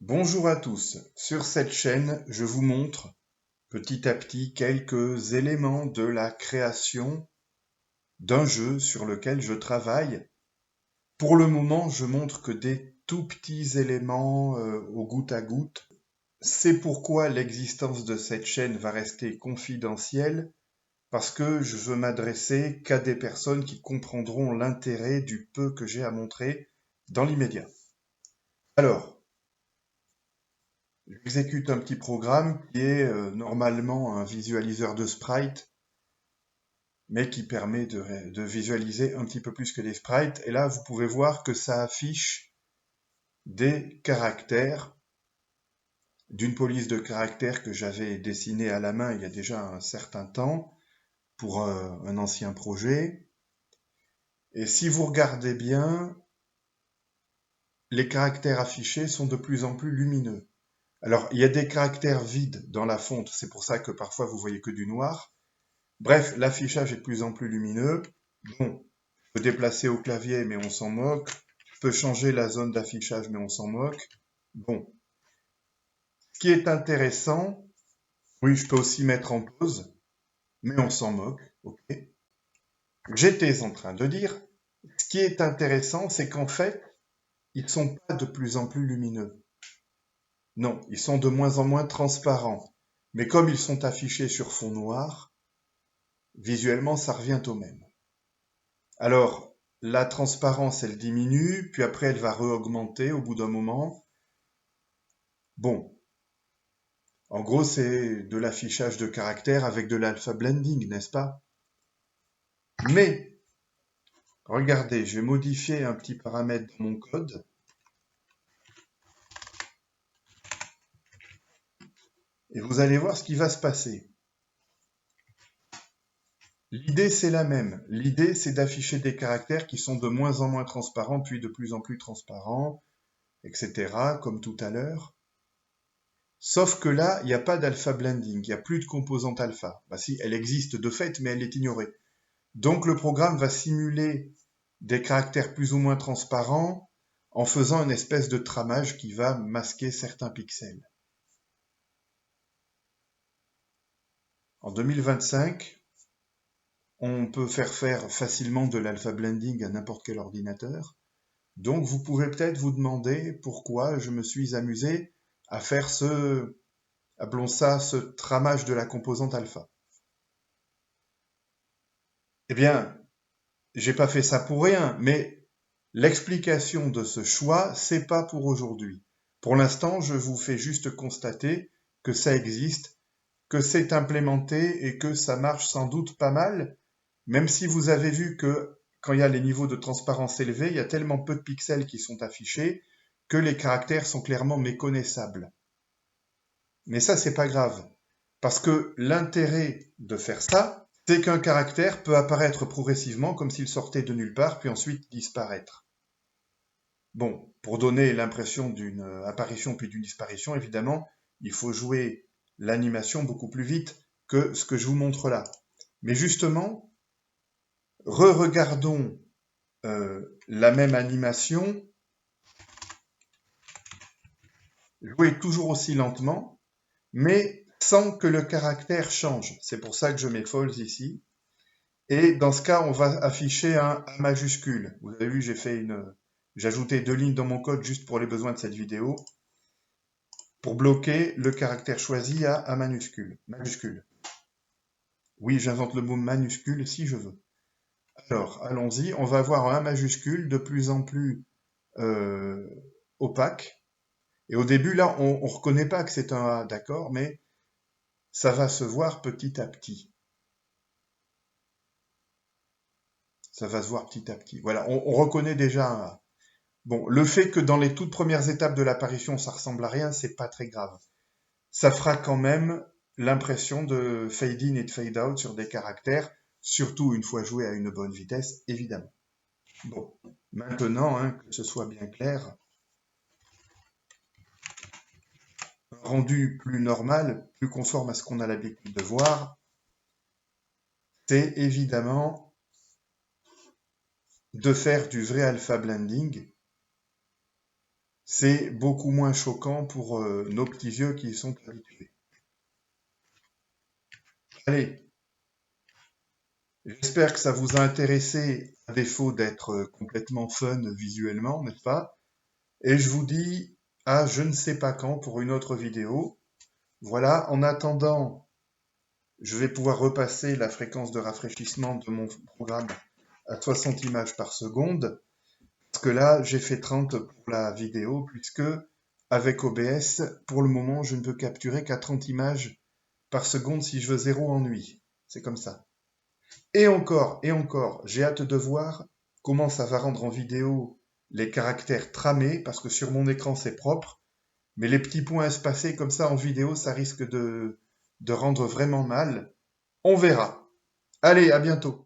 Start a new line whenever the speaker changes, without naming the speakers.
Bonjour à tous, sur cette chaîne je vous montre petit à petit quelques éléments de la création d'un jeu sur lequel je travaille. Pour le moment je montre que des tout petits éléments au goutte à goutte. C'est pourquoi l'existence de cette chaîne va rester confidentielle parce que je veux m'adresser qu'à des personnes qui comprendront l'intérêt du peu que j'ai à montrer dans l'immédiat. Alors, j'exécute un petit programme qui est normalement un visualiseur de sprite, mais qui permet de visualiser un petit peu plus que les sprites. Et là, vous pouvez voir que ça affiche des caractères d'une police de caractères que j'avais dessinée à la main il y a déjà un certain temps pour un ancien projet. Et si vous regardez bien, les caractères affichés sont de plus en plus lumineux. Alors, il y a des caractères vides dans la fonte, c'est pour ça que parfois vous voyez que du noir. Bref, l'affichage est de plus en plus lumineux. Bon, je peux déplacer au clavier, mais on s'en moque. Je peux changer la zone d'affichage, mais on s'en moque. Bon, ce qui est intéressant, oui, je peux aussi mettre en pause, mais on s'en moque, ok. J'étais en train de dire, ce qui est intéressant, c'est qu'en fait, ils sont pas de plus en plus lumineux. Non, ils sont de moins en moins transparents. Mais comme ils sont affichés sur fond noir, visuellement, ça revient au même. Alors, la transparence, elle diminue, puis après, elle va re-augmenter au bout d'un moment. Bon, en gros, c'est de l'affichage de caractères avec de l'alpha blending, n'est-ce pas? Mais, regardez, je vais modifier un petit paramètre dans mon code, et vous allez voir ce qui va se passer. L'idée, c'est la même. L'idée, c'est d'afficher des caractères qui sont de moins en moins transparents, puis de plus en plus transparents, etc., comme tout à l'heure. Sauf que là, il n'y a pas d'alpha blending, il n'y a plus de composante alpha. Bah si, elle existe de fait, mais elle est ignorée. Donc le programme va simuler des caractères plus ou moins transparents en faisant une espèce de tramage qui va masquer certains pixels. En 2025, on peut faire facilement de l'alpha blending à n'importe quel ordinateur. Donc vous pouvez peut-être vous demander pourquoi je me suis amusé à faire appelons ça, ce tramage de la composante alpha. Eh bien, j'ai pas fait ça pour rien, mais l'explication de ce choix, c'est pas pour aujourd'hui. Pour l'instant, je vous fais juste constater que ça existe, que c'est implémenté et que ça marche sans doute pas mal, même si vous avez vu que quand il y a les niveaux de transparence élevés, il y a tellement peu de pixels qui sont affichés que les caractères sont clairement méconnaissables. Mais ça, c'est pas grave, parce que l'intérêt de faire ça, c'est qu'un caractère peut apparaître progressivement comme s'il sortait de nulle part, puis ensuite disparaître. Bon, pour donner l'impression d'une apparition puis d'une disparition, évidemment, il faut jouer l'animation beaucoup plus vite que ce que je vous montre là. Mais justement, re-regardons la même animation, jouée toujours aussi lentement, mais sans que le caractère change. C'est pour ça que je mets false ici. Et dans ce cas, on va afficher un A majuscule. Vous avez vu, j'ai ajouté 2 lignes dans mon code juste pour les besoins de cette vidéo, pour bloquer le caractère choisi à A majuscule. Oui, j'invente le mot minuscule si je veux. Alors, allons-y, on va avoir un A majuscule de plus en plus euh, opaque. Et au début, là, on ne reconnaît pas que c'est un A, d'accord, mais ça va se voir petit à petit. Ça va se voir petit à petit. Voilà, on reconnaît déjà un A. Bon, le fait que dans les toutes premières étapes de l'apparition, ça ressemble à rien, c'est pas très grave. Ça fera quand même l'impression de fade in et de fade out sur des caractères, surtout une fois joué à une bonne vitesse, évidemment. Bon, maintenant, hein, que ce soit bien clair, un rendu plus normal, plus conforme à ce qu'on a l'habitude de voir, c'est évidemment de faire du vrai alpha blending c'est beaucoup moins choquant pour nos petits yeux qui y sont habitués. Allez, j'espère que ça vous a intéressé, à défaut d'être complètement fun visuellement, n'est-ce pas? Et je vous dis à je ne sais pas quand pour une autre vidéo. Voilà, en attendant, je vais pouvoir repasser la fréquence de rafraîchissement de mon programme à 60 images par seconde, parce que là, j'ai fait 30 pour la vidéo, puisque avec OBS, pour le moment, je ne peux capturer qu'à 30 images par seconde si je veux zéro ennui. C'est comme ça. Et encore, j'ai hâte de voir comment ça va rendre en vidéo les caractères tramés, parce que sur mon écran c'est propre, mais les petits points espacés comme ça en vidéo, ça risque de rendre vraiment mal. On verra. Allez, à bientôt.